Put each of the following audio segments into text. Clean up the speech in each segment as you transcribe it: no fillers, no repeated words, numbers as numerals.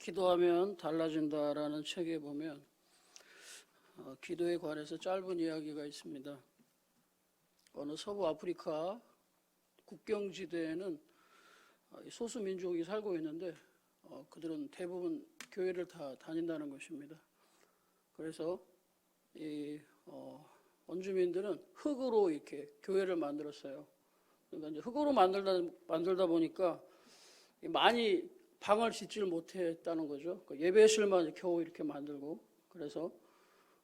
기도하면 달라진다라는 책에 보면 기도에 관해서 짧은 이야기가 있습니다. 어느 서부 아프리카 국경지대에는 소수 민족이 살고 있는데 그들은 대부분 교회를 다 다닌다는 것입니다. 그래서 이 원주민들은 흙으로 이렇게 교회를 만들었어요. 그러니까 이제 흙으로 만들다 보니까 많이 방을 짓지를 못했다는 거죠. 예배실만 겨우 이렇게 만들고, 그래서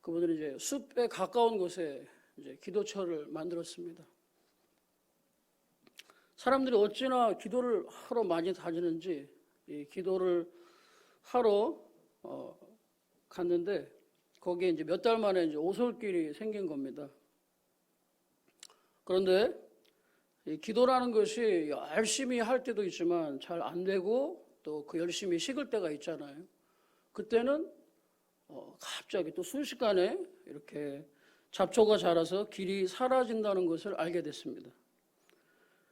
그분들이 이제 숲에 가까운 곳에 이제 기도처를 만들었습니다. 사람들이 어찌나 기도를 하러 많이 다니는지 이 기도를 하러 갔는데 거기에 이제 몇 달 만에 이제 오솔길이 생긴 겁니다. 그런데 이 기도라는 것이 열심히 할 때도 있지만 잘 안 되고 또 그 열심히 식을 때가 있잖아요. 그때는 갑자기 또 순식간에 이렇게 잡초가 자라서 길이 사라진다는 것을 알게 됐습니다.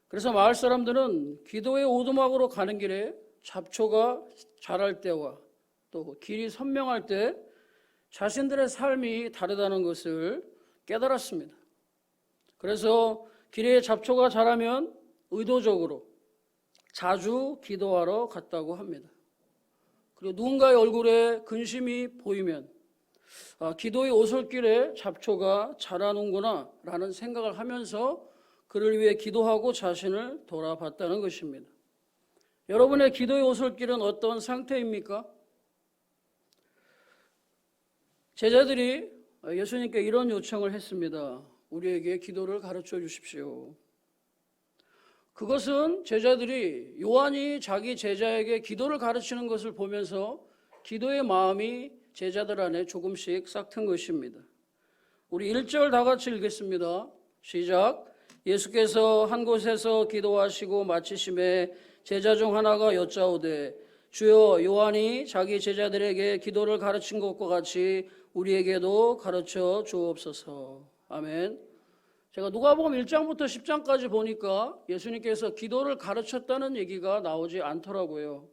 그래서 마을 사람들은 기도의 오두막으로 가는 길에 잡초가 자랄 때와 또 길이 선명할 때 자신들의 삶이 다르다는 것을 깨달았습니다. 그래서 길에 잡초가 자라면 의도적으로 자주 기도하러 갔다고 합니다. 그리고 누군가의 얼굴에 근심이 보이면 기도의 오솔길에 잡초가 자라는구나 라는 생각을 하면서 그를 위해 기도하고 자신을 돌아봤다는 것입니다. 여러분의 기도의 오솔길은 어떤 상태입니까? 제자들이 예수님께 이런 요청을 했습니다. 우리에게 기도를 가르쳐 주십시오. 그것은 제자들이 요한이 자기 제자에게 기도를 가르치는 것을 보면서 기도의 마음이 제자들 안에 조금씩 싹튼 것입니다. 우리 1절 다 같이 읽겠습니다. 시작. 예수께서 한 곳에서 기도하시고 마치심에 제자 중 하나가 여짜오되 주여, 요한이 자기 제자들에게 기도를 가르친 것과 같이 우리에게도 가르쳐 주옵소서. 아멘. 제가 누가복음 1장부터 10장까지 보니까 예수님께서 기도를 가르쳤다는 얘기가 나오지 않더라고요.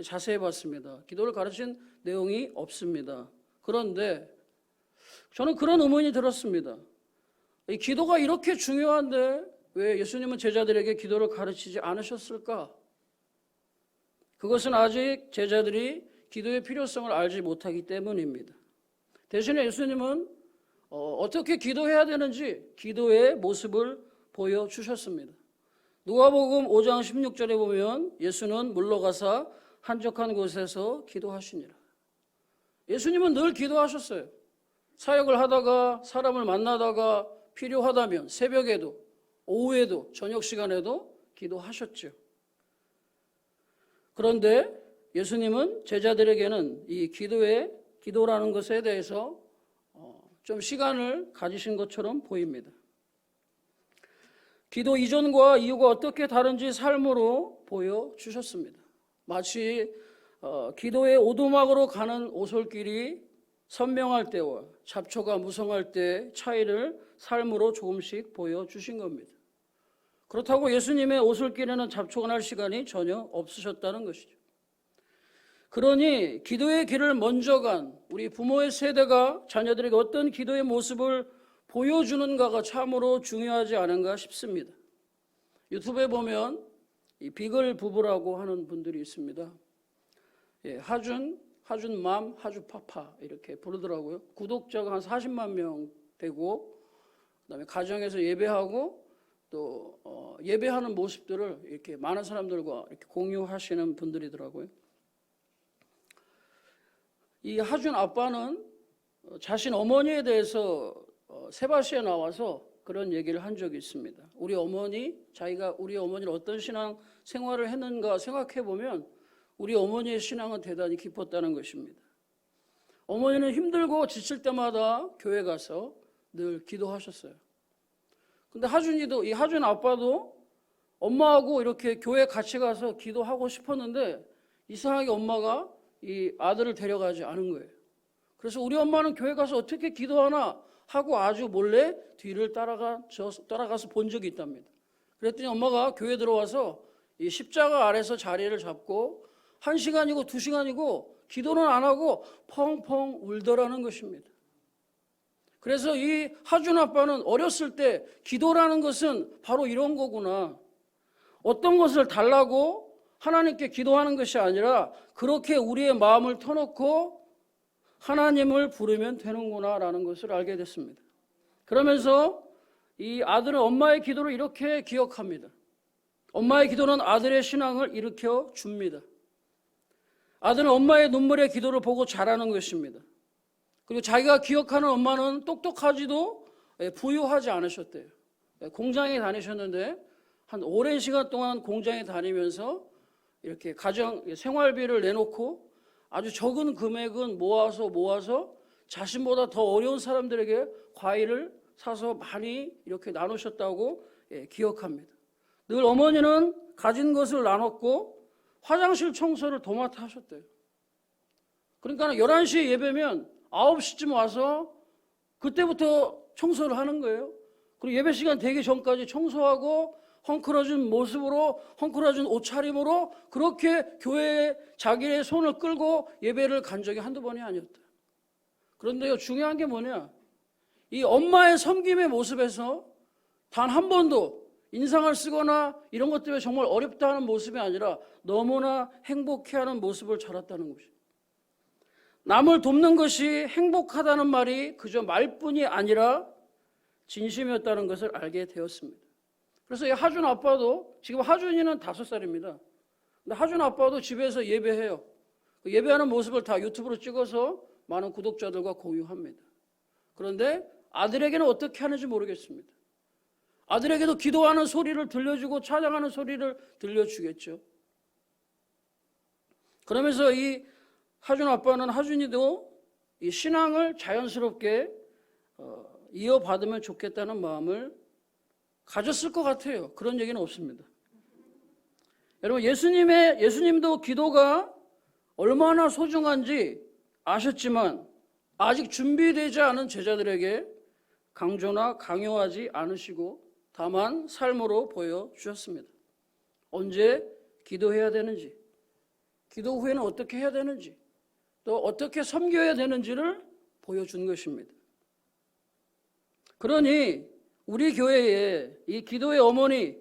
자세히 봤습니다. 기도를 가르친 내용이 없습니다. 그런데 저는 그런 의문이 들었습니다. 이 기도가 이렇게 중요한데 왜 예수님은 제자들에게 기도를 가르치지 않으셨을까? 그것은 아직 제자들이 기도의 필요성을 알지 못하기 때문입니다. 대신에 예수님은 어떻게 기도해야 되는지 기도의 모습을 보여주셨습니다. 누가복음 5장 16절에 보면 예수는 물러가사 한적한 곳에서 기도하시니라. 예수님은 늘 기도하셨어요. 사역을 하다가 사람을 만나다가 필요하다면 새벽에도 오후에도 저녁 시간에도 기도하셨죠. 그런데 예수님은 제자들에게는 이 기도라는 것에 대해서 좀 시간을 가지신 것처럼 보입니다. 기도 이전과 이후가 어떻게 다른지 삶으로 보여주셨습니다. 마치 기도의 오두막으로 가는 오솔길이 선명할 때와 잡초가 무성할 때 차이를 삶으로 조금씩 보여주신 겁니다. 그렇다고 예수님의 오솔길에는 잡초가 날 시간이 전혀 없으셨다는 것이죠. 그러니 기도의 길을 먼저 간 우리 부모의 세대가 자녀들에게 어떤 기도의 모습을 보여주는가가 참으로 중요하지 않은가 싶습니다. 유튜브에 보면 이 비글 부부라고 하는 분들이 있습니다. 하준맘, 하주파파 이렇게 부르더라고요. 구독자가 한 40만 명 되고 그다음에 가정에서 예배하고 또 예배하는 모습들을 이렇게 많은 사람들과 이렇게 공유하시는 분들이더라고요. 이 하준 아빠는 자신 어머니에 대해서 세바시에 나와서 그런 얘기를 한 적이 있습니다. 자기가 우리 어머니를 어떤 신앙 생활을 했는가 생각해 보면 우리 어머니의 신앙은 대단히 깊었다는 것입니다. 어머니는 힘들고 지칠 때마다 교회 가서 늘 기도하셨어요. 근데 이 하준 아빠도 엄마하고 이렇게 교회 같이 가서 기도하고 싶었는데 이상하게 엄마가 이 아들을 데려가지 않은 거예요. 그래서 우리 엄마는 교회 가서 어떻게 기도하나 하고 아주 몰래 뒤를 따라가서 본 적이 있답니다. 그랬더니 엄마가 교회 들어와서 이 십자가 아래서 자리를 잡고 1시간이고 2시간이고 기도는 안 하고 펑펑 울더라는 것입니다. 그래서 이 하준 아빠는 어렸을 때 기도라는 것은 바로 이런 거구나. 어떤 것을 달라고 하나님께 기도하는 것이 아니라 그렇게 우리의 마음을 터놓고 하나님을 부르면 되는구나라는 것을 알게 됐습니다. 그러면서 이 아들은 엄마의 기도를 이렇게 기억합니다. 엄마의 기도는 아들의 신앙을 일으켜 줍니다. 아들은 엄마의 눈물의 기도를 보고 자라는 것입니다. 그리고 자기가 기억하는 엄마는 똑똑하지도 부유하지 않으셨대요. 공장에 다니셨는데 한 오랜 시간 동안 공장에 다니면서 이렇게 가정 생활비를 내놓고 아주 적은 금액은 모아서 자신보다 더 어려운 사람들에게 과일을 사서 많이 이렇게 나누셨다고 기억합니다. 늘 어머니는 가진 것을 나눴고 화장실 청소를 도맡아 하셨대요. 그러니까 11시에 예배면 9시쯤 와서 그때부터 청소를 하는 거예요. 그리고 예배 시간 되기 전까지 청소하고 헝클어진 모습으로, 헝클어진 옷차림으로 그렇게 교회에 자기의 손을 끌고 예배를 간 적이 한두 번이 아니었다. 그런데요, 중요한 게 뭐냐? 이 엄마의 섬김의 모습에서 단 한 번도 인상을 쓰거나 이런 것 때문에 정말 어렵다 하는 모습이 아니라 너무나 행복해하는 모습을 자랐다는 것입니다. 남을 돕는 것이 행복하다는 말이 그저 말뿐이 아니라 진심이었다는 것을 알게 되었습니다. 그래서 이 하준 아빠도, 지금 하준이는 5살입니다. 근데 하준 아빠도 집에서 예배해요. 그 예배하는 모습을 다 유튜브로 찍어서 많은 구독자들과 공유합니다. 그런데 아들에게는 어떻게 하는지 모르겠습니다. 아들에게도 기도하는 소리를 들려주고 찬양하는 소리를 들려주겠죠. 그러면서 이 하준 아빠는 하준이도 이 신앙을 자연스럽게 이어받으면 좋겠다는 마음을 가졌을 것 같아요. 그런 얘기는 없습니다. 여러분, 예수님도 기도가 얼마나 소중한지 아셨지만 아직 준비되지 않은 제자들에게 강조나 강요하지 않으시고 다만 삶으로 보여주셨습니다. 언제 기도해야 되는지, 기도 후에는 어떻게 해야 되는지, 또 어떻게 섬겨야 되는지를 보여준 것입니다. 그러니 우리 교회에 이 기도의 어머니,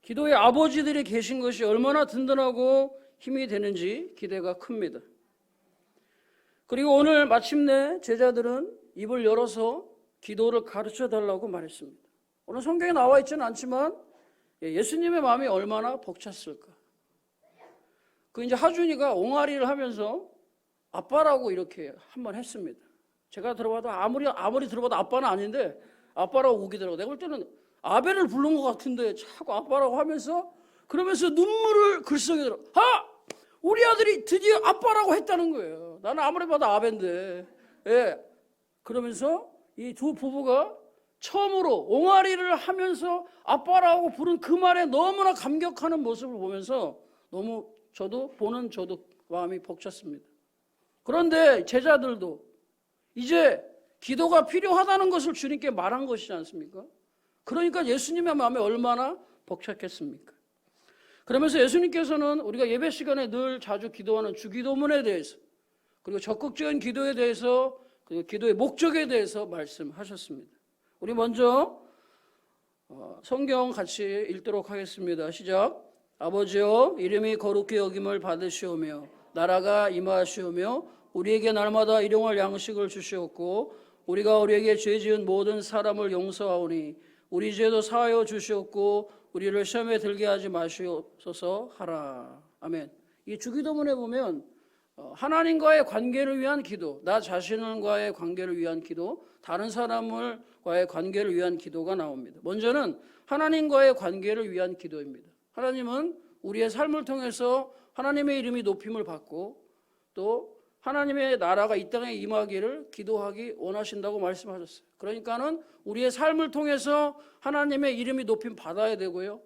기도의 아버지들이 계신 것이 얼마나 든든하고 힘이 되는지 기대가 큽니다. 그리고 오늘 마침내 제자들은 입을 열어서 기도를 가르쳐 달라고 말했습니다. 오늘 성경에 나와 있지는 않지만 예수님의 마음이 얼마나 벅찼을까. 그 이제 하준이가 옹알이를 하면서 아빠라고 이렇게 한번 했습니다. 제가 들어봐도 아무리 들어봐도 아빠는 아닌데 아빠라고 우기더라고. 내가 볼 때는 아벨을 부른 것 같은데 자꾸 아빠라고 하면서 그러면서 눈물을 글썽이더라. 우리 아들이 드디어 아빠라고 했다는 거예요. 나는 아무리 봐도 아벨인데. 예. 그러면서 이 두 부부가 처음으로 옹알이를 하면서 아빠라고 부른 그 말에 너무나 감격하는 모습을 보면서 너무 저도 마음이 벅찼습니다. 그런데 제자들도 이제 기도가 필요하다는 것을 주님께 말한 것이지 않습니까? 그러니까 예수님의 마음에 얼마나 벅찼겠습니까? 그러면서 예수님께서는 우리가 예배 시간에 늘 자주 기도하는 주기도문에 대해서 그리고 적극적인 기도에 대해서 그리고 기도의 목적에 대해서 말씀하셨습니다. 우리 먼저 성경 같이 읽도록 하겠습니다. 시작. 아버지여 이름이 거룩히 여김을 받으시오며 나라가 임하시오며 우리에게 날마다 일용할 양식을 주시옵고 우리가 우리에게 죄 지은 모든 사람을 용서하오니 우리 죄도 사하여 주시옵고 우리를 시험에 들게 하지 마시옵소서 하라. 아멘. 이 주기도문에 보면 하나님과의 관계를 위한 기도, 나 자신과의 관계를 위한 기도, 다른 사람과의 관계를 위한 기도가 나옵니다. 먼저는 하나님과의 관계를 위한 기도입니다. 하나님은 우리의 삶을 통해서 하나님의 이름이 높임을 받고 또 하나님의 나라가 이 땅에 임하기를 기도하기 원하신다고 말씀하셨어요. 그러니까는 우리의 삶을 통해서 하나님의 이름이 높임 받아야 되고요.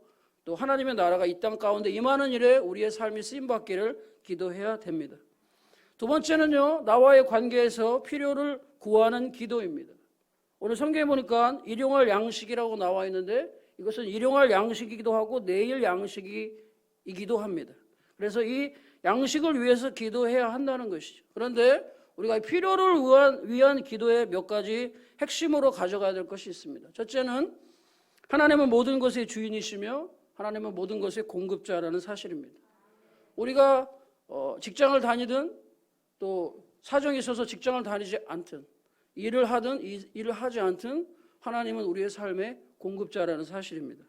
또 하나님의 나라가 이 땅 가운데 임하는 일에 우리의 삶이 쓰임 받기를 기도해야 됩니다. 두 번째는요, 나와의 관계에서 필요를 구하는 기도입니다. 오늘 성경에 보니까 일용할 양식이라고 나와 있는데 이것은 일용할 양식이기도 하고 내일 양식이기도 합니다. 그래서 이 양식을 위해서 기도해야 한다는 것이죠. 그런데 우리가 필요를 위한 기도의 몇 가지 핵심으로 가져가야 될 것이 있습니다. 첫째는 하나님은 모든 것의 주인이시며 하나님은 모든 것의 공급자라는 사실입니다. 우리가 직장을 다니든 또 사정이 있어서 직장을 다니지 않든 일을 하든 일을 하지 않든 하나님은 우리의 삶의 공급자라는 사실입니다.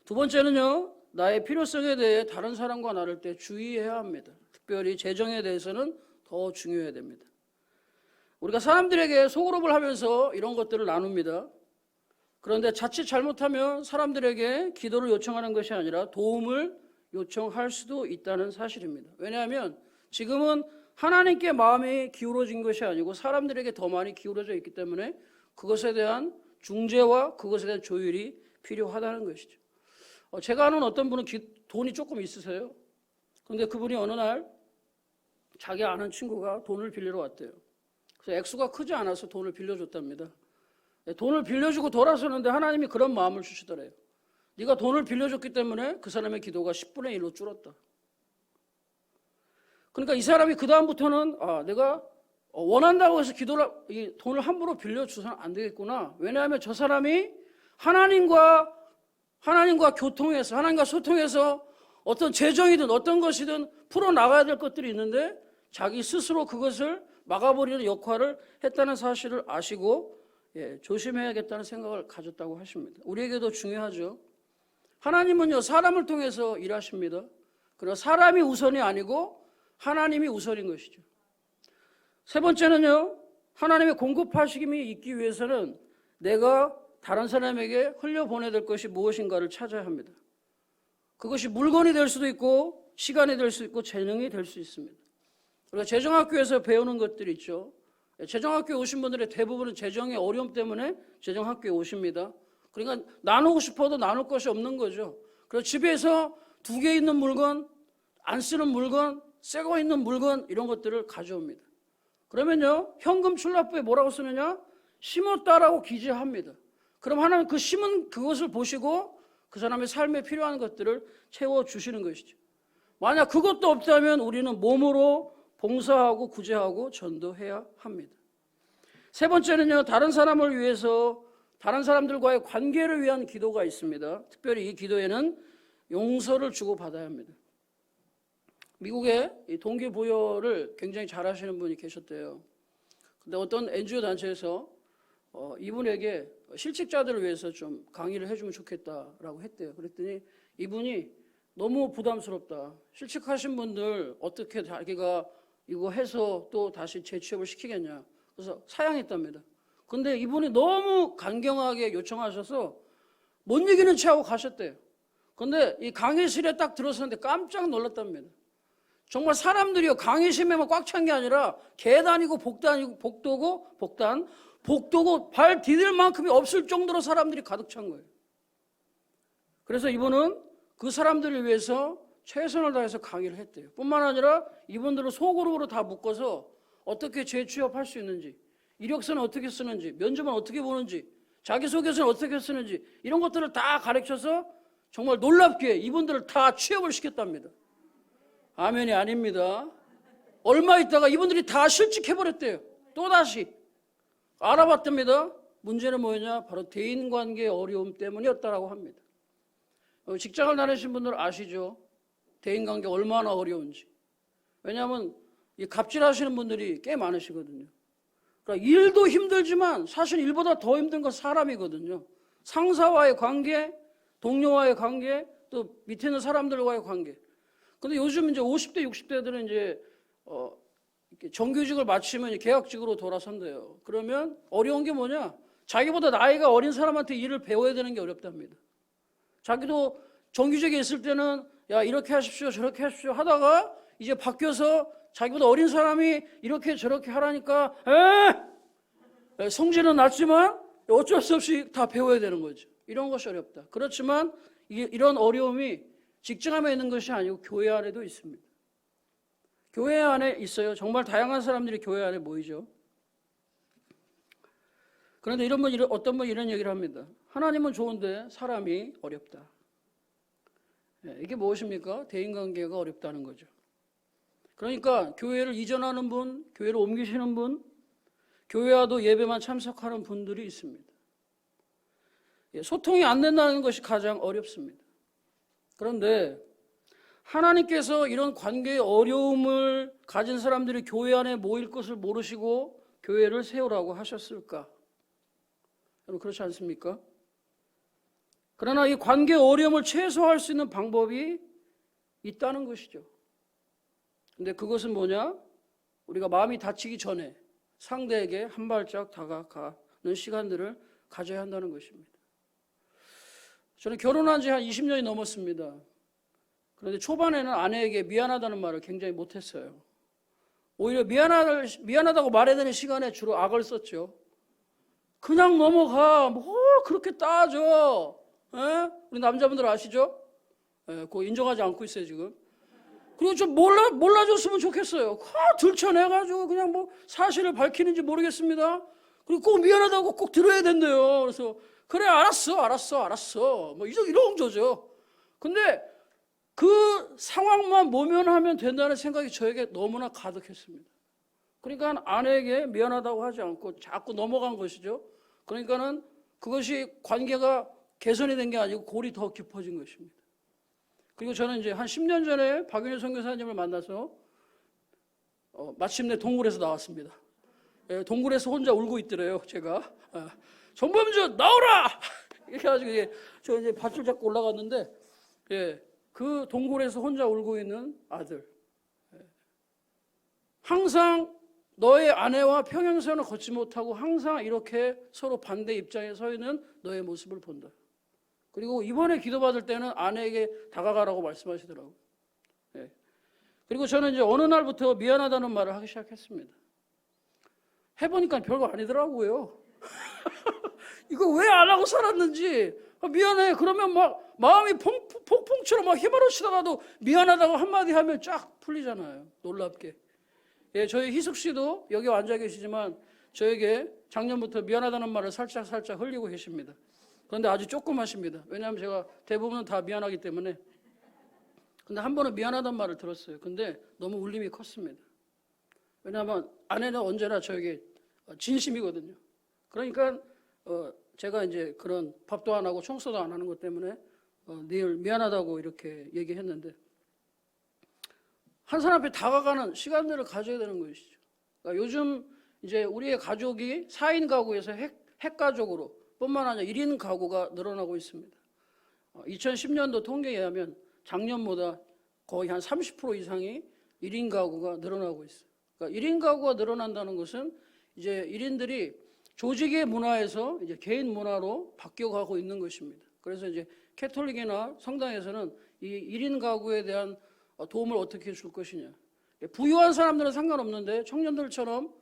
두 번째는요, 나의 필요성에 대해 다른 사람과 나눌 때 주의해야 합니다. 특별히 재정에 대해서는 더 중요해야 됩니다. 우리가 사람들에게 소그룹을 하면서 이런 것들을 나눕니다. 그런데 자칫 잘못하면 사람들에게 기도를 요청하는 것이 아니라 도움을 요청할 수도 있다는 사실입니다. 왜냐하면 지금은 하나님께 마음이 기울어진 것이 아니고 사람들에게 더 많이 기울어져 있기 때문에 그것에 대한 중재와 그것에 대한 조율이 필요하다는 것이죠. 제가 아는 어떤 분은 돈이 조금 있으세요. 그런데 그분이 어느 날 자기 아는 친구가 돈을 빌리러 왔대요. 그래서 액수가 크지 않아서 돈을 빌려줬답니다. 돈을 빌려주고 돌아서는데 하나님이 그런 마음을 주시더래요. 네가 돈을 빌려줬기 때문에 그 사람의 기도가 10분의 1로 줄었다. 그러니까 이 사람이 그 다음부터는 내가 원한다고 해서 돈을 함부로 빌려주서는 안 되겠구나. 왜냐하면 저 사람이 하나님과 교통해서 하나님과 소통해서 어떤 재정이든 어떤 것이든 풀어나가야 될 것들이 있는데 자기 스스로 그것을 막아버리는 역할을 했다는 사실을 아시고 조심해야겠다는 생각을 가졌다고 하십니다. 우리에게도 중요하죠. 하나님은요, 사람을 통해서 일하십니다. 그러나 사람이 우선이 아니고 하나님이 우선인 것이죠. 세 번째는요, 하나님의 공급하심이 있기 위해서는 내가 다른 사람에게 흘려보내야 될 것이 무엇인가를 찾아야 합니다. 그것이 물건이 될 수도 있고 시간이 될 수 있고 재능이 될 수 있습니다. 우리가 재정학교에서 배우는 것들이 있죠. 재정학교에 오신 분들의 대부분은 재정의 어려움 때문에 재정학교에 오십니다. 그러니까 나누고 싶어도 나눌 것이 없는 거죠. 그래서 집에서 2개 있는 물건, 안 쓰는 물건, 새거 있는 물건 이런 것들을 가져옵니다. 그러면요, 현금 출납부에 뭐라고 쓰느냐? 심었다라고 기재합니다. 그럼 하나님 그 심은 그것을 보시고 그 사람의 삶에 필요한 것들을 채워주시는 것이죠. 만약 그것도 없다면 우리는 몸으로 봉사하고 구제하고 전도해야 합니다. 세 번째는요, 다른 사람을 위해서 다른 사람들과의 관계를 위한 기도가 있습니다. 특별히 이 기도에는 용서를 주고받아야 합니다. 미국에 이 동기부여를 굉장히 잘하시는 분이 계셨대요. 근데 어떤 NGO 단체에서 이분에게 실직자들을 위해서 좀 강의를 해주면 좋겠다라고 했대요. 그랬더니 이분이 너무 부담스럽다. 실직하신 분들 어떻게 자기가 이거 해서 또 다시 재취업을 시키겠냐. 그래서 사양했답니다. 근데 이분이 너무 간경하게 요청하셔서 못 이기는 채 하고 가셨대요. 근데 이 강의실에 딱 들어섰는데 깜짝 놀랐답니다. 정말 사람들이요, 강의실에만 꽉 찬 게 아니라 계단이고 복도고 발 디딜 만큼이 없을 정도로 사람들이 가득 찬 거예요. 그래서 이분은 그 사람들을 위해서 최선을 다해서 강의를 했대요. 뿐만 아니라 이분들을 소그룹으로 다 묶어서 어떻게 재취업할 수 있는지, 이력서는 어떻게 쓰는지, 면접은 어떻게 보는지, 자기소개서는 어떻게 쓰는지 이런 것들을 다 가르쳐서 정말 놀랍게 이분들을 다 취업을 시켰답니다. 아멘이 아닙니다. 얼마 있다가 이분들이 다 실직해버렸대요. 또다시 알아봤답니다. 문제는 뭐였냐? 바로 대인관계의 어려움 때문이었다라고 합니다. 직장을 다니신 분들 아시죠? 대인관계 얼마나 어려운지. 왜냐하면 이 갑질하시는 분들이 꽤 많으시거든요. 그러니까 일도 힘들지만 사실 일보다 더 힘든 건 사람이거든요. 상사와의 관계, 동료와의 관계, 또 밑에 있는 사람들과의 관계. 근데 요즘 이제 50대, 60대들은 이제 정규직을 마치면 계약직으로 돌아선대요. 그러면 어려운 게 뭐냐? 자기보다 나이가 어린 사람한테 일을 배워야 되는 게 어렵답니다. 자기도 정규직에 있을 때는 야, 이렇게 하십시오, 저렇게 하십시오 하다가 이제 바뀌어서 자기보다 어린 사람이 이렇게 저렇게 하라니까 성질은 났지만 어쩔 수 없이 다 배워야 되는 거죠. 이런 것이 어렵다. 그렇지만 이런 어려움이 직장 안에 있는 것이 아니고 교회 안에도 있습니다. 교회 안에 있어요. 정말 다양한 사람들이 교회 안에 모이죠. 그런데 어떤 분 이런 얘기를 합니다. 하나님은 좋은데 사람이 어렵다. 이게 무엇입니까? 대인관계가 어렵다는 거죠. 그러니까 교회를 이전하는 분, 교회를 옮기시는 분, 교회와도 예배만 참석하는 분들이 있습니다. 소통이 안 된다는 것이 가장 어렵습니다. 그런데 하나님께서 이런 관계의 어려움을 가진 사람들이 교회 안에 모일 것을 모르시고 교회를 세우라고 하셨을까? 여러분 그렇지 않습니까? 그러나 이 관계의 어려움을 최소화할 수 있는 방법이 있다는 것이죠. 근데 그것은 뭐냐? 우리가 마음이 다치기 전에 상대에게 한 발짝 다가가는 시간들을 가져야 한다는 것입니다. 저는 결혼한 지 한 20년이 넘었습니다. 그런데 초반에는 아내에게 미안하다는 말을 굉장히 못했어요. 오히려 미안하다고 말해야 되는 시간에 주로 악을 썼죠. 그냥 넘어가. 뭘 그렇게 따져. 에? 우리 남자분들 아시죠? 그거 인정하지 않고 있어요 지금. 그리고 좀 몰라줬으면 좋겠어요. 들춰내가지고 그냥 뭐 사실을 밝히는지 모르겠습니다. 그리고 꼭 미안하다고 꼭 들어야 된대요. 그래서 그래 알았어. 뭐 이런 거죠. 근데 그 상황만 모면하면 된다는 생각이 저에게 너무나 가득했습니다. 그러니까 아내에게 미안하다고 하지 않고 자꾸 넘어간 것이죠. 그러니까는 그것이 관계가 개선이 된 게 아니고 골이 더 깊어진 것입니다. 그리고 저는 이제 한 10년 전에 박윤희 선교사님을 만나서 마침내 동굴에서 나왔습니다. 동굴에서 혼자 울고 있더래요, 제가. 정범주 나오라! 이렇게 해가지고 저 이제 밧줄 잡고 올라갔는데, 그 동굴에서 혼자 울고 있는 아들. 항상 너의 아내와 평행선을 걷지 못하고 항상 이렇게 서로 반대 입장에 서 있는 너의 모습을 본다. 그리고 이번에 기도받을 때는 아내에게 다가가라고 말씀하시더라고요. 그리고 저는 이제 어느 날부터 미안하다는 말을 하기 시작했습니다. 해보니까 별거 아니더라고요. 이거 왜 안 하고 살았는지 미안해. 그러면 막 마음이 폭풍처럼 막 휘몰아치다가도 미안하다고 한마디 하면 쫙 풀리잖아요. 놀랍게. 저희 희숙 씨도 여기 앉아 계시지만 저에게 작년부터 미안하다는 말을 살짝 흘리고 계십니다. 그런데 아주 조금 하십니다. 왜냐하면 제가 대부분은 다 미안하기 때문에. 근데 한 번은 미안하다는 말을 들었어요. 근데 너무 울림이 컸습니다. 왜냐하면 아내는 언제나 저에게 진심이거든요. 그러니까 제가 이제 그런 밥도 안 하고 청소도 안 하는 것 때문에 늘 미안하다고 이렇게 얘기했는데 한 사람 앞에 다가가는 시간들을 가져야 되는 것이죠. 그러니까 요즘 이제 우리의 가족이 4인 가구에서 핵가족으로 뿐만 아니라 1인 가구가 늘어나고 있습니다. 2010년도 통계에 의하면 작년보다 거의 한 30% 이상이 1인 가구가 늘어나고 있어요. 그러니까 1인 가구가 늘어난다는 것은 이제 1인들이 조직의 문화에서 이제 개인 문화로 바뀌어가고 있는 것입니다. 그래서 이제 캐톨릭이나 성당에서는 이 1인 가구에 대한 도움을 어떻게 줄 것이냐. 부유한 사람들은 상관없는데 청년들처럼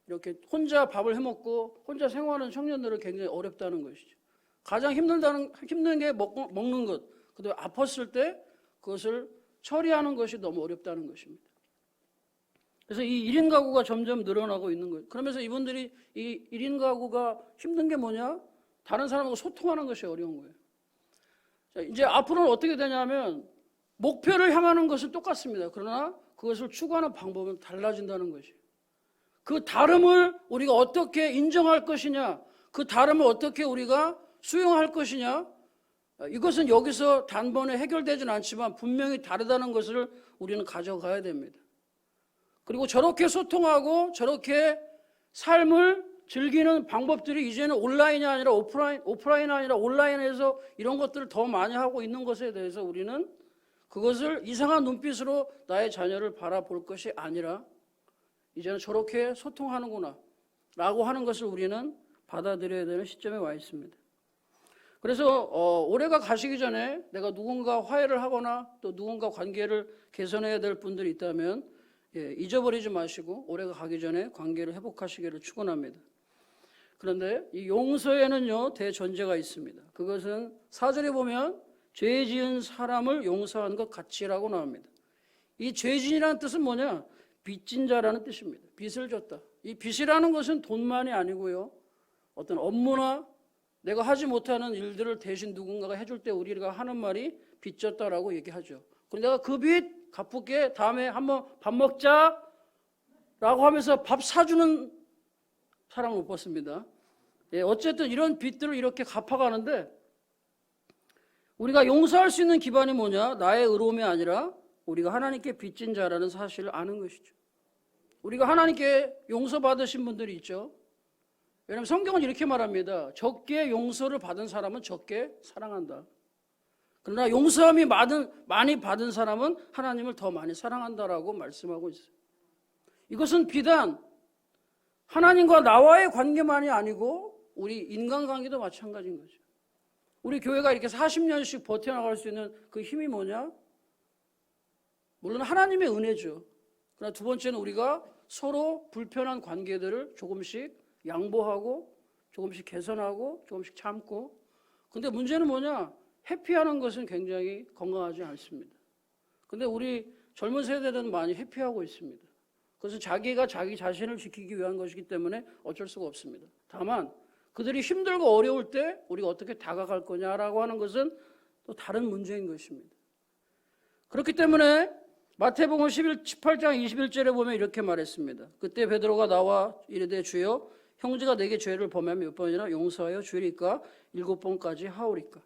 이렇게 혼자 밥을 해먹고 혼자 생활하는 청년들은 굉장히 어렵다는 것이죠. 가장 힘든 게 먹는 것. 그다음에 아팠을 때 그것을 처리하는 것이 너무 어렵다는 것입니다. 그래서 이 1인 가구가 점점 늘어나고 있는 거예요. 그러면서 이분들이 이 1인 가구가 힘든 게 뭐냐? 다른 사람하고 소통하는 것이 어려운 거예요. 자, 이제 앞으로는 어떻게 되냐면 목표를 향하는 것은 똑같습니다. 그러나 그것을 추구하는 방법은 달라진다는 것이에요. 그 다름을 우리가 어떻게 인정할 것이냐, 그 다름을 어떻게 우리가 수용할 것이냐, 이것은 여기서 단번에 해결되지는 않지만 분명히 다르다는 것을 우리는 가져가야 됩니다. 그리고 저렇게 소통하고 저렇게 삶을 즐기는 방법들이 이제는 온라인이 아니라 오프라인이 아니라 온라인에서 이런 것들을 더 많이 하고 있는 것에 대해서 우리는 그것을 이상한 눈빛으로 나의 자녀를 바라볼 것이 아니라 이제는 저렇게 소통하는구나 라고 하는 것을 우리는 받아들여야 되는 시점에 와 있습니다. 그래서 올해가 가시기 전에 내가 누군가 화해를 하거나 또 누군가 관계를 개선해야 될 분들이 있다면 잊어버리지 마시고 올해가 가기 전에 관계를 회복하시기를 축원합니다. 그런데 이 용서에는요 대전제가 있습니다. 그것은 4절에 보면 죄 지은 사람을 용서한 것 같이라고 나옵니다. 이 죄진이라는 뜻은 뭐냐? 빚진 자라는 뜻입니다. 빚을 졌다. 이 빚이라는 것은 돈만이 아니고요. 어떤 업무나 내가 하지 못하는 일들을 대신 누군가가 해줄 때 우리가 하는 말이 빚졌다라고 얘기하죠. 그럼 내가 그 빚 갚을게. 다음에 한번 밥 먹자 라고 하면서 밥 사주는 사람을 못 봤습니다. 예, 어쨌든 이런 빚들을 이렇게 갚아가는데 우리가 용서할 수 있는 기반이 뭐냐? 나의 의로움이 아니라 우리가 하나님께 빚진 자라는 사실을 아는 것이죠. 우리가 하나님께 용서받으신 분들이 있죠. 왜냐하면 성경은 이렇게 말합니다. 적게 용서를 받은 사람은 적게 사랑한다. 그러나 용서함이 많이 받은 사람은 하나님을 더 많이 사랑한다라고 말씀하고 있어요. 이것은 비단 하나님과 나와의 관계만이 아니고 우리 인간관계도 마찬가지인 거죠. 우리 교회가 이렇게 40년씩 버텨나갈 수 있는 그 힘이 뭐냐? 물론 하나님의 은혜죠. 그러나 두 번째는 우리가 서로 불편한 관계들을 조금씩 양보하고 조금씩 개선하고 조금씩 참고. 근데 문제는 뭐냐? 회피하는 것은 굉장히 건강하지 않습니다. 근데 우리 젊은 세대들은 많이 회피하고 있습니다. 그것은 자기가 자기 자신을 지키기 위한 것이기 때문에 어쩔 수가 없습니다. 다만 그들이 힘들고 어려울 때 우리가 어떻게 다가갈 거냐라고 하는 것은 또 다른 문제인 것입니다. 그렇기 때문에 마태복음 18장 21절에 보면 이렇게 말했습니다. 그때 베드로가 나와 이르되 주여 형제가 내게 죄를 범하면 몇 번이나 용서하여 주리까 7번까지 하오리까.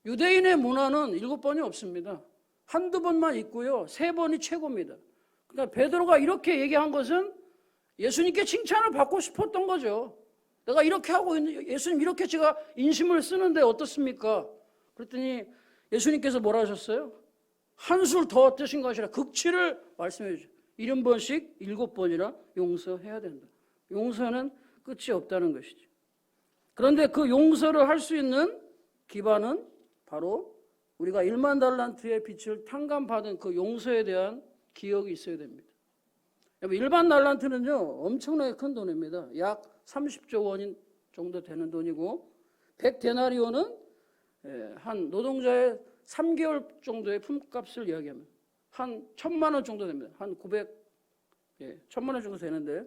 유대인의 문화는 7번이 없습니다. 한두 번만 있고요. 3번이 최고입니다. 그러니까 베드로가 이렇게 얘기한 것은 예수님께 칭찬을 받고 싶었던 거죠. 내가 이렇게 하고 있는, 예수님 이렇게 제가 인심을 쓰는데 어떻습니까? 그랬더니 예수님께서 뭐라 하셨어요? 한술 더 뜨신 것이라 극치를 말씀해 주죠. 70번씩 7번이나 용서해야 된다. 용서는 끝이 없다는 것이죠. 그런데 그 용서를 할 수 있는 기반은 바로 우리가 1만 달란트의 빚을 탕감받은 그 용서에 대한 기억이 있어야 됩니다. 1만 달란트는요 엄청나게 큰 돈입니다. 약 30조 원 정도 되는 돈이고 100데나리온은 한 노동자의 3개월 정도의 품값을 이야기하면 한 1,000만 원 정도 됩니다. 한 1,000만 원 정도 되는데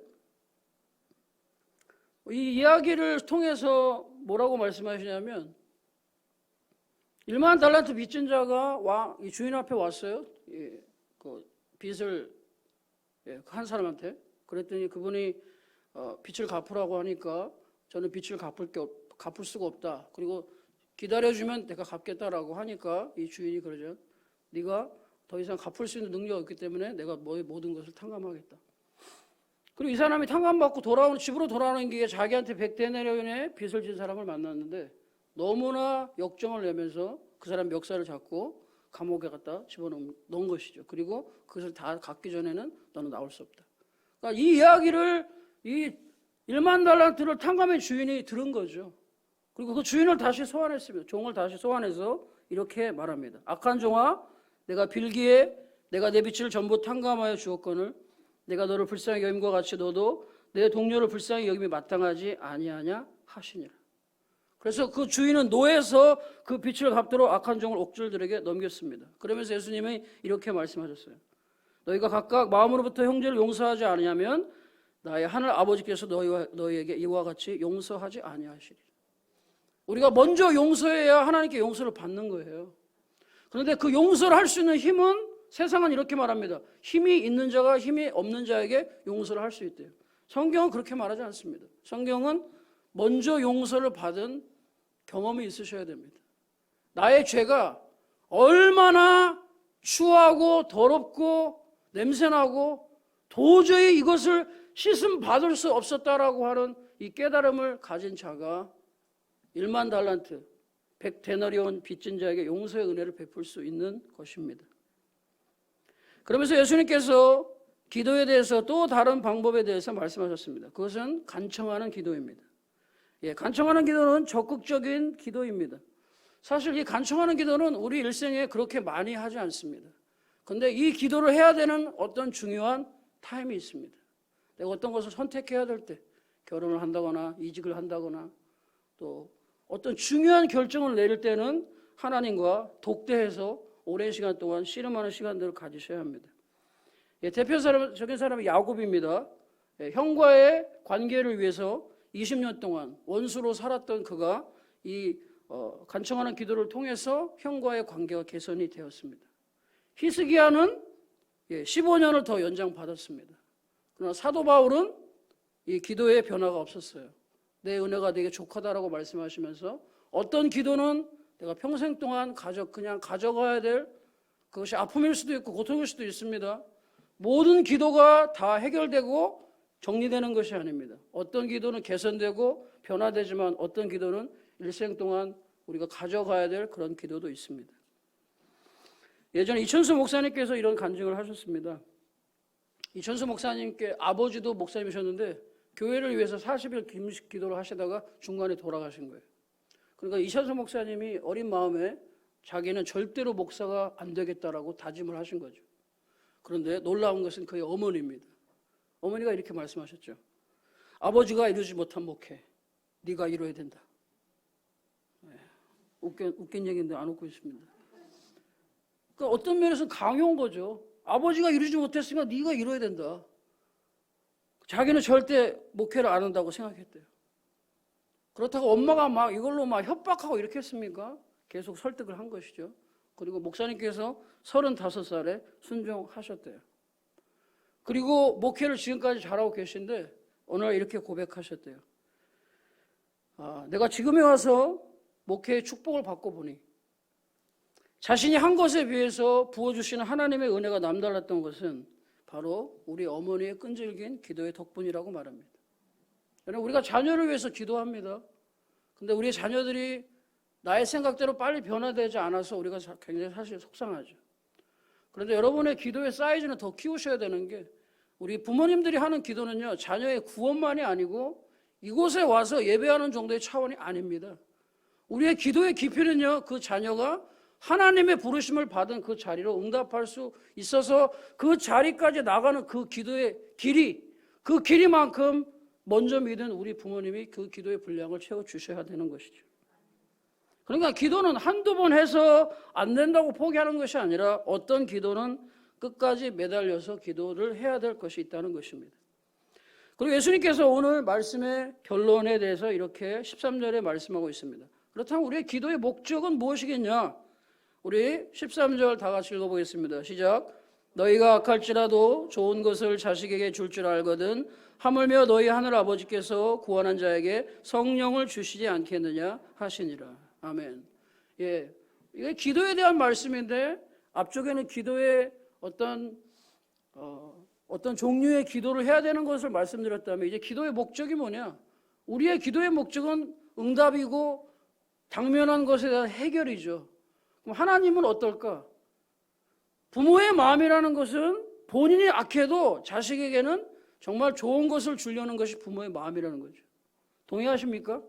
이 이야기를 통해서 뭐라고 말씀하시냐면 1만 달란트 빚진 자가 이 주인 앞에 왔어요. 그 빚을 한 사람한테. 그랬더니 그분이 빚을 갚으라고 하니까 저는 빚을 갚을 수가 없다. 그리고 기다려주면 내가 갚겠다라고 하니까 이 주인이 그러죠. 네가 더 이상 갚을 수 있는 능력이 없기 때문에 내가 너의 모든 것을 탕감하겠다. 그리고 이 사람이 탕감받고 집으로 돌아오는 길에 자기한테 100데나리온의 빚을 진 사람을 만났는데 너무나 역정을 내면서 그 사람 멱살을 잡고 감옥에 갖다 집어넣은 것이죠. 그리고 그것을 다 갚기 전에는 너는 나올 수 없다. 그러니까 이 이야기를 이 1만 달란트를 탕감의 주인이 들은 거죠. 그리고 그 주인을 다시 소환했습니다. 종을 다시 소환해서 이렇게 말합니다. 악한 종아, 내가 빌기에 내가 내 빚을 전부 탕감하여 주었거늘 내가 너를 불쌍히 여김과 같이 너도 내 동료를 불쌍히 여김이 마땅하지 아니하냐 하시니라. 그래서 그 주인은 노에서 그 빚을 갚도록 악한 종을 옥졸들에게 넘겼습니다. 그러면서 예수님이 이렇게 말씀하셨어요. 너희가 각각 마음으로부터 형제를 용서하지 않으냐면 나의 하늘 아버지께서 너희에게 이와 같이 용서하지 아니하시리. 우리가 먼저 용서해야 하나님께 용서를 받는 거예요. 그런데 그 용서를 할 수 있는 힘은 세상은 이렇게 말합니다. 힘이 있는 자가 힘이 없는 자에게 용서를 할 수 있대요. 성경은 그렇게 말하지 않습니다. 성경은 먼저 용서를 받은 경험이 있으셔야 됩니다. 나의 죄가 얼마나 추하고 더럽고 냄새나고 도저히 이것을 씻음 받을 수 없었다라고 하는 이 깨달음을 가진 자가 1만 달란트, 100데나리온 빚진 자에게 용서의 은혜를 베풀 수 있는 것입니다. 그러면서 예수님께서 기도에 대해서 또 다른 방법에 대해서 말씀하셨습니다. 그것은 간청하는 기도입니다. 간청하는 기도는 적극적인 기도입니다. 사실 이 간청하는 기도는 우리 일생에 그렇게 많이 하지 않습니다. 그런데 이 기도를 해야 되는 어떤 중요한 타임이 있습니다. 내가 어떤 것을 선택해야 될 때, 결혼을 한다거나 이직을 한다거나 또 어떤 중요한 결정을 내릴 때는 하나님과 독대해서 오랜 시간 동안 씨름하는 시간들을 가지셔야 합니다. 대표적인 사람이 야곱입니다. 형과의 관계를 위해서 20년 동안 원수로 살았던 그가 이 간청하는 기도를 통해서 형과의 관계가 개선이 되었습니다. 히스기야는 15년을 더 연장받았습니다. 그러나 사도 바울은 이 기도의 변화가 없었어요. 내 은혜가 되게 족하다라고 말씀하시면서 어떤 기도는 내가 평생 동안 그냥 가져가야 될 그것이 아픔일 수도 있고 고통일 수도 있습니다. 모든 기도가 다 해결되고 정리되는 것이 아닙니다. 어떤 기도는 개선되고 변화되지만 어떤 기도는 일생 동안 우리가 가져가야 될 그런 기도도 있습니다. 예전에 이천수 목사님께서 이런 간증을 하셨습니다. 이천수 목사님께 아버지도 목사님이셨는데 교회를 위해서 40일 금식 기도를 하시다가 중간에 돌아가신 거예요. 그러니까 이천수 목사님이 어린 마음에 자기는 절대로 목사가 안 되겠다라고 다짐을 하신 거죠. 그런데 놀라운 것은 그의 어머니입니다. 어머니가 이렇게 말씀하셨죠. 아버지가 이루지 못한 목회, 네가 이뤄야 된다. 웃긴 얘기인데 안 웃고 있습니다. 그러니까 어떤 면에서는 강요한 거죠. 아버지가 이루지 못했으니까 네가 이뤄야 된다. 자기는 절대 목회를 안 한다고 생각했대요. 그렇다고 엄마가 막 이걸로 막 협박하고 이렇게 했습니까? 계속 설득을 한 것이죠. 그리고 목사님께서 35살에 순종하셨대요. 그리고 목회를 지금까지 잘하고 계신데 어느 날 이렇게 고백하셨대요. 내가 지금에 와서 목회의 축복을 받고 보니 자신이 한 것에 비해서 부어주시는 하나님의 은혜가 남달랐던 것은 바로 우리 어머니의 끈질긴 기도의 덕분이라고 말합니다. 여러분, 우리가 자녀를 위해서 기도합니다. 근데 우리 자녀들이 나의 생각대로 빨리 변화되지 않아서 우리가 굉장히 사실 속상하죠. 그런데 여러분의 기도의 사이즈는 더 키우셔야 되는 게 우리 부모님들이 하는 기도는요, 자녀의 구원만이 아니고 이곳에 와서 예배하는 정도의 차원이 아닙니다. 우리의 기도의 깊이는요, 그 자녀가 하나님의 부르심을 받은 그 자리로 응답할 수 있어서 그 자리까지 나가는 그 기도의 길이, 그 길이만큼 먼저 믿은 우리 부모님이 그 기도의 분량을 채워주셔야 되는 것이죠. 그러니까 기도는 한두 번 해서 안 된다고 포기하는 것이 아니라 어떤 기도는 끝까지 매달려서 기도를 해야 될 것이 있다는 것입니다. 그리고 예수님께서 오늘 말씀의 결론에 대해서 이렇게 13절에 말씀하고 있습니다. 그렇다면 우리의 기도의 목적은 무엇이겠냐? 우리 13절 다 같이 읽어보겠습니다. 시작. 너희가 악할지라도 좋은 것을 자식에게 줄 줄 알거든 하물며 너희 하늘 아버지께서 구원한 자에게 성령을 주시지 않겠느냐 하시니라. 아멘. 이게 기도에 대한 말씀인데 앞쪽에는 기도의 어떤 종류의 기도를 해야 되는 것을 말씀드렸다면 이제 기도의 목적이 뭐냐? 우리의 기도의 목적은 응답이고 당면한 것에 대한 해결이죠. 그럼 하나님은 어떨까? 부모의 마음이라는 것은 본인이 악해도 자식에게는 정말 좋은 것을 주려는 것이 부모의 마음이라는 거죠. 동의하십니까?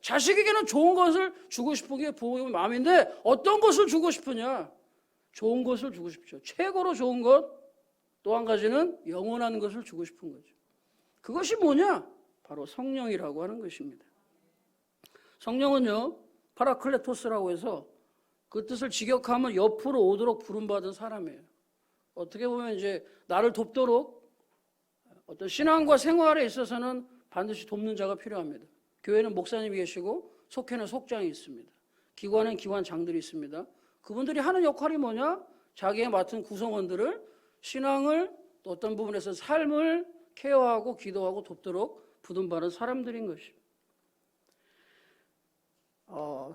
자식에게는 좋은 것을 주고 싶은 게 부모의 마음인데 어떤 것을 주고 싶으냐? 좋은 것을 주고 싶죠. 최고로 좋은 것, 또 한 가지는 영원한 것을 주고 싶은 거죠. 그것이 뭐냐? 바로 성령이라고 하는 것입니다. 성령은요, 파라클레토스라고 해서 그 뜻을 직역하면 옆으로 오도록 부름받은 사람이에요. 어떻게 보면 이제 나를 돕도록 어떤 신앙과 생활에 있어서는 반드시 돕는 자가 필요합니다. 교회는 목사님이 계시고 속회는 속장이 있습니다. 기관은 기관장들이 있습니다. 그분들이 하는 역할이 뭐냐? 자기의 맡은 구성원들을 신앙을 또 어떤 부분에서 삶을 케어하고 기도하고 돕도록 부름받은 사람들인 것입니다.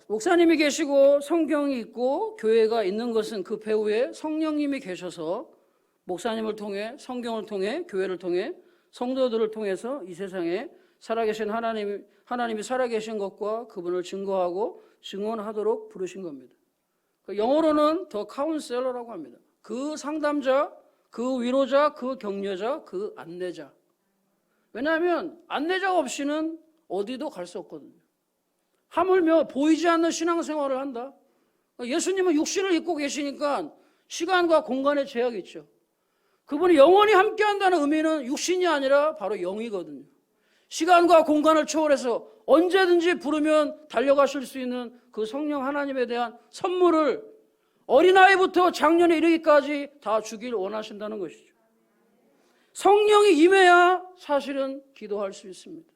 목사님이 계시고 성경이 있고 교회가 있는 것은 그 배후에 성령님이 계셔서 목사님을 통해 성경을 통해 교회를 통해 성도들을 통해서 이 세상에 살아계신 하나님이 살아계신 것과 그분을 증거하고 증언하도록 부르신 겁니다. 영어로는 더 카운셀러라고 합니다. 그 상담자, 그 위로자, 그 격려자, 그 안내자. 왜냐하면 안내자가 없이는 어디도 갈 수 없거든요. 하물며 보이지 않는 신앙생활을 한다. 예수님은 육신을 입고 계시니까 시간과 공간의 제약이 있죠. 그분이 영원히 함께한다는 의미는 육신이 아니라 바로 영이거든요. 시간과 공간을 초월해서 언제든지 부르면 달려가실 수 있는 그 성령 하나님에 대한 선물을 어린아이부터 장년에 이르기까지 다 주길 원하신다는 것이죠. 성령이 임해야 사실은 기도할 수 있습니다.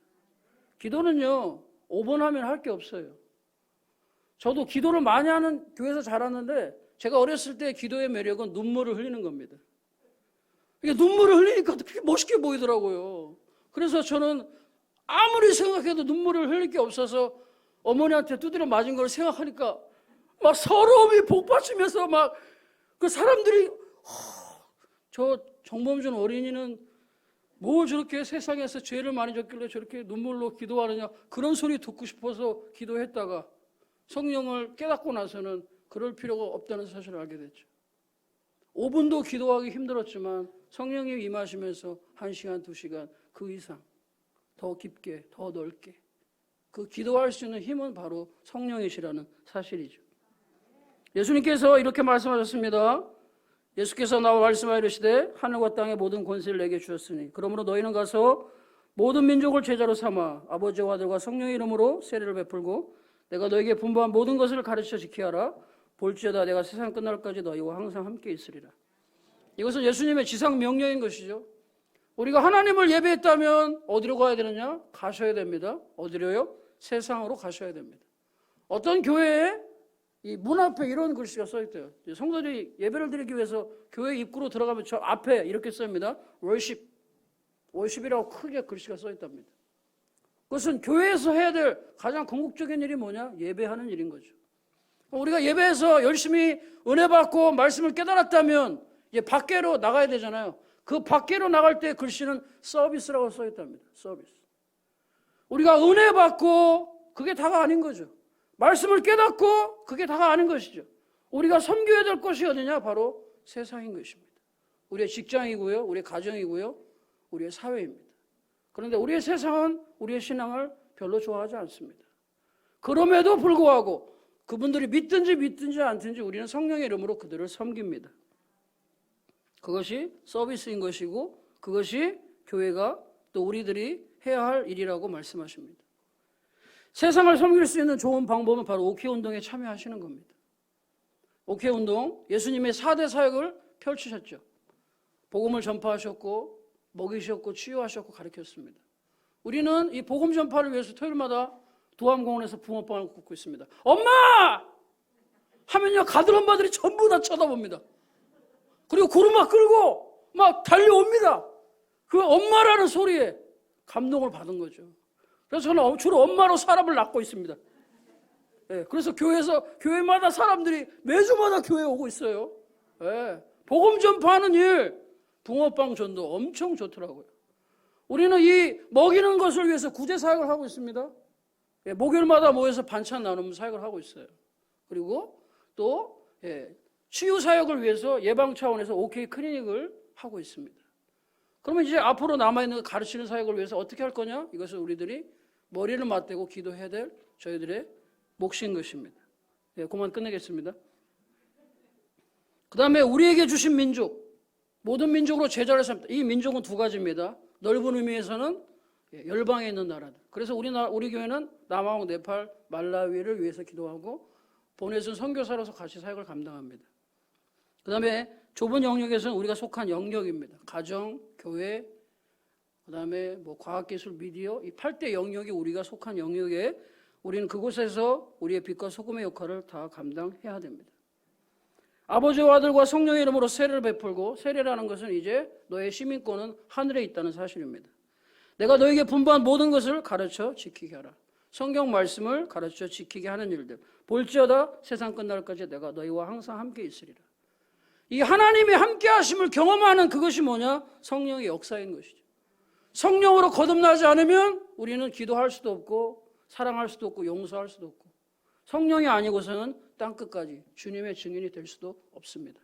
기도는요, 5번 하면 할 게 없어요. 저도 기도를 많이 하는 교회에서 자랐는데 제가 어렸을 때 기도의 매력은 눈물을 흘리는 겁니다. 이게 눈물을 흘리니까 그렇게 멋있게 보이더라고요. 그래서 저는 아무리 생각해도 눈물을 흘릴 게 없어서 어머니한테 두드려 맞은 걸 생각하니까 막 서러움이 복받치면서 막 그 사람들이 저 정범준 어린이는 뭐 저렇게 세상에서 죄를 많이 졌길래 저렇게 눈물로 기도하느냐, 그런 소리 듣고 싶어서 기도했다가 성령을 깨닫고 나서는 그럴 필요가 없다는 사실을 알게 됐죠. 5분도 기도하기 힘들었지만 성령이 임하시면서 1시간, 2시간 그 이상 더 깊게, 더 넓게 그 기도할 수 있는 힘은 바로 성령이시라는 사실이죠. 예수님께서 이렇게 말씀하셨습니다. 예수께서 나와 말씀하여 이르시되 하늘과 땅의 모든 권세를 내게 주셨으니 그러므로 너희는 가서 모든 민족을 제자로 삼아 아버지와 아들과 성령의 이름으로 세례를 베풀고 내가 너에게 분부한 모든 것을 가르쳐 지키하라. 볼지어다 내가 세상 끝날까지 너희와 항상 함께 있으리라. 이것은 예수님의 지상 명령인 것이죠. 우리가 하나님을 예배했다면 어디로 가야 되느냐? 가셔야 됩니다. 어디로요? 세상으로 가셔야 됩니다. 어떤 교회에 이 문 앞에 이런 글씨가 써 있대요. 성도들이 예배를 드리기 위해서 교회 입구로 들어가면 저 앞에 이렇게 씁니다. 월십이라고 크게 글씨가 써 있답니다. 그것은 교회에서 해야 될 가장 궁극적인 일이 뭐냐? 예배하는 일인 거죠. 우리가 예배에서 열심히 은혜 받고 말씀을 깨달았다면 이제 밖으로 나가야 되잖아요. 그 밖으로 나갈 때 글씨는 서비스라고 써 있답니다. 서비스. 우리가 은혜 받고 그게 다가 아닌 거죠. 말씀을 깨닫고 그게 다가 아닌 것이죠. 우리가 섬겨야 될 것이 어디냐? 바로 세상인 것입니다. 우리의 직장이고요, 우리의 가정이고요, 우리의 사회입니다. 그런데 우리의 세상은 우리의 신앙을 별로 좋아하지 않습니다. 그럼에도 불구하고 그분들이 믿든지 않든지 우리는 성령의 이름으로 그들을 섬깁니다. 그것이 서비스인 것이고 그것이 교회가 또 우리들이 해야 할 일이라고 말씀하십니다. 세상을 섬길 수 있는 좋은 방법은 바로 오케이 운동에 참여하시는 겁니다. 오케이 운동, 예수님의 4대 사역을 펼치셨죠. 복음을 전파하셨고 먹이셨고 치유하셨고 가르쳤습니다. 우리는 이 복음 전파를 위해서 토요일마다 두암공원에서 붕어빵을 굽고 있습니다. 엄마! 하면요 가들 엄마들이 전부 다 쳐다봅니다. 그리고 구르마 끌고 막 달려옵니다. 그 엄마라는 소리에 감동을 받은 거죠. 그래서 저는 주로 엄마로 사람을 낳고 있습니다. 네, 그래서 교회마다 사람들이 매주마다 교회에 오고 있어요. 네, 복음 전파하는 일, 붕어빵 전도 엄청 좋더라고요. 우리는 이 먹이는 것을 위해서 구제 사역을 하고 있습니다. 네, 목요일마다 모여서 반찬 나누는 사역을 하고 있어요. 그리고 또 치유 사역을 위해서 예방 차원에서 OK 클리닉을 하고 있습니다. 그러면 이제 앞으로 남아있는 가르치는 사역을 위해서 어떻게 할 거냐? 이것을 우리들이 머리를 맞대고 기도해야 될 저희들의 몫인 것입니다. 네, 그만 끝내겠습니다. 그 다음에 우리에게 주신 민족, 모든 민족으로 제자를 삼다. 이 민족은 두 가지입니다. 넓은 의미에서는 열방에 있는 나라들. 그래서 우리 교회는 남아공, 네팔, 말라위를 위해서 기도하고 보내준 선교사로서 같이 사역을 감당합니다. 그 다음에 좁은 영역에서는 우리가 속한 영역입니다. 가정, 교회, 그 다음에 과학기술, 미디어, 이 8대 영역이 우리가 속한 영역에 우리는 그곳에서 우리의 빛과 소금의 역할을 다 감당해야 됩니다. 아버지와 아들과 성령의 이름으로 세례를 베풀고, 세례라는 것은 이제 너의 시민권은 하늘에 있다는 사실입니다. 내가 너에게 분부한 모든 것을 가르쳐 지키게 하라. 성경 말씀을 가르쳐 지키게 하는 일들. 볼지어다 세상 끝날까지 내가 너희와 항상 함께 있으리라. 이 하나님의 함께 하심을 경험하는 그것이 뭐냐? 성령의 역사인 것이죠. 성령으로 거듭나지 않으면 우리는 기도할 수도 없고 사랑할 수도 없고 용서할 수도 없고 성령이 아니고서는 땅끝까지 주님의 증인이 될 수도 없습니다.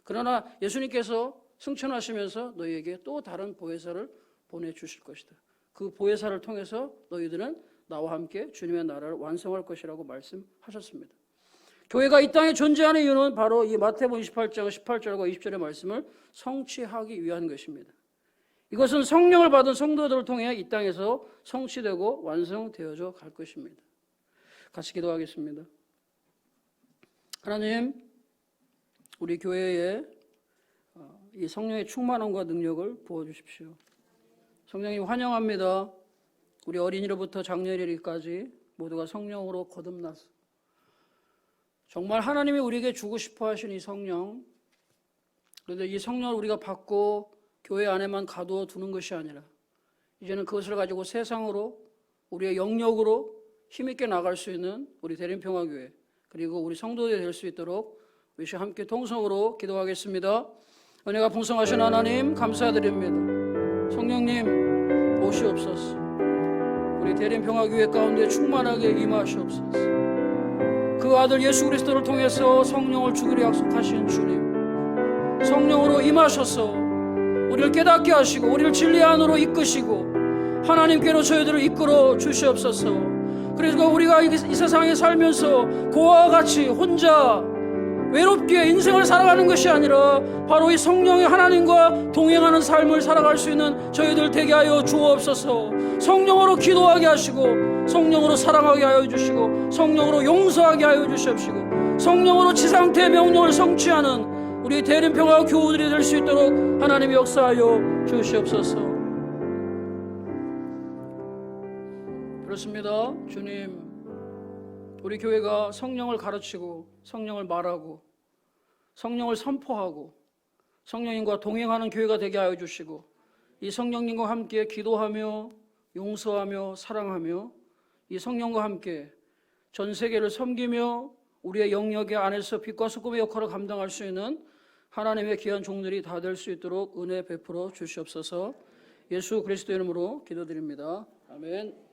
그러나 예수님께서 승천하시면서 너희에게 또 다른 보혜사를 보내주실 것이다. 그 보혜사를 통해서 너희들은 나와 함께 주님의 나라를 완성할 것이라고 말씀하셨습니다. 교회가 이 땅에 존재하는 이유는 바로 이 마태복음 28장 18절과 20절의 말씀을 성취하기 위한 것입니다. 이것은 성령을 받은 성도들을 통해 이 땅에서 성취되고 완성되어져 갈 것입니다. 같이 기도하겠습니다. 하나님, 우리 교회에 이 성령의 충만함과 능력을 부어주십시오. 성령님 환영합니다. 우리 어린이로부터 장년이까지 모두가 성령으로 거듭나서 정말 하나님이 우리에게 주고 싶어 하신 이 성령, 그런데 이 성령을 우리가 받고 교회 안에만 가두어 두는 것이 아니라 이제는 그것을 가지고 세상으로 우리의 영역으로 힘있게 나갈 수 있는 우리 대림평화교회 그리고 우리 성도들이 될 수 있도록 우리 함께 통성으로 기도하겠습니다. 은혜가 풍성하신 하나님 감사드립니다. 성령님 오시옵소서. 우리 대림평화교회 가운데 충만하게 임하시옵소서. 그 아들 예수 그리스도를 통해서 성령을 주기로 약속하신 주님, 성령으로 임하셔서 우리를 깨닫게 하시고 우리를 진리 안으로 이끄시고 하나님께로 저희들을 이끌어 주시옵소서. 그래서 우리가 이 세상에 살면서 고아와 같이 혼자 외롭게 인생을 살아가는 것이 아니라 바로 이 성령의 하나님과 동행하는 삶을 살아갈 수 있는 저희들 되게 하여 주옵소서. 성령으로 기도하게 하시고 성령으로 사랑하게 하여 주시고 성령으로 용서하게 하여 주시옵시고 성령으로 지상태의 명령을 성취하는 우리 대림평화 교우들이 될 수 있도록 하나님이 역사하여 주시옵소서. 그렇습니다. 주님, 우리 교회가 성령을 가르치고 성령을 말하고 성령을 선포하고 성령님과 동행하는 교회가 되게 하여 주시고 이 성령님과 함께 기도하며 용서하며 사랑하며 이 성령과 함께 전 세계를 섬기며 우리의 영역 안에서 빛과 소금의 역할을 감당할 수 있는 하나님의 귀한 종들이 다 될 수 있도록 은혜 베풀어 주시옵소서. 예수 그리스도 이름으로 기도드립니다. 아멘.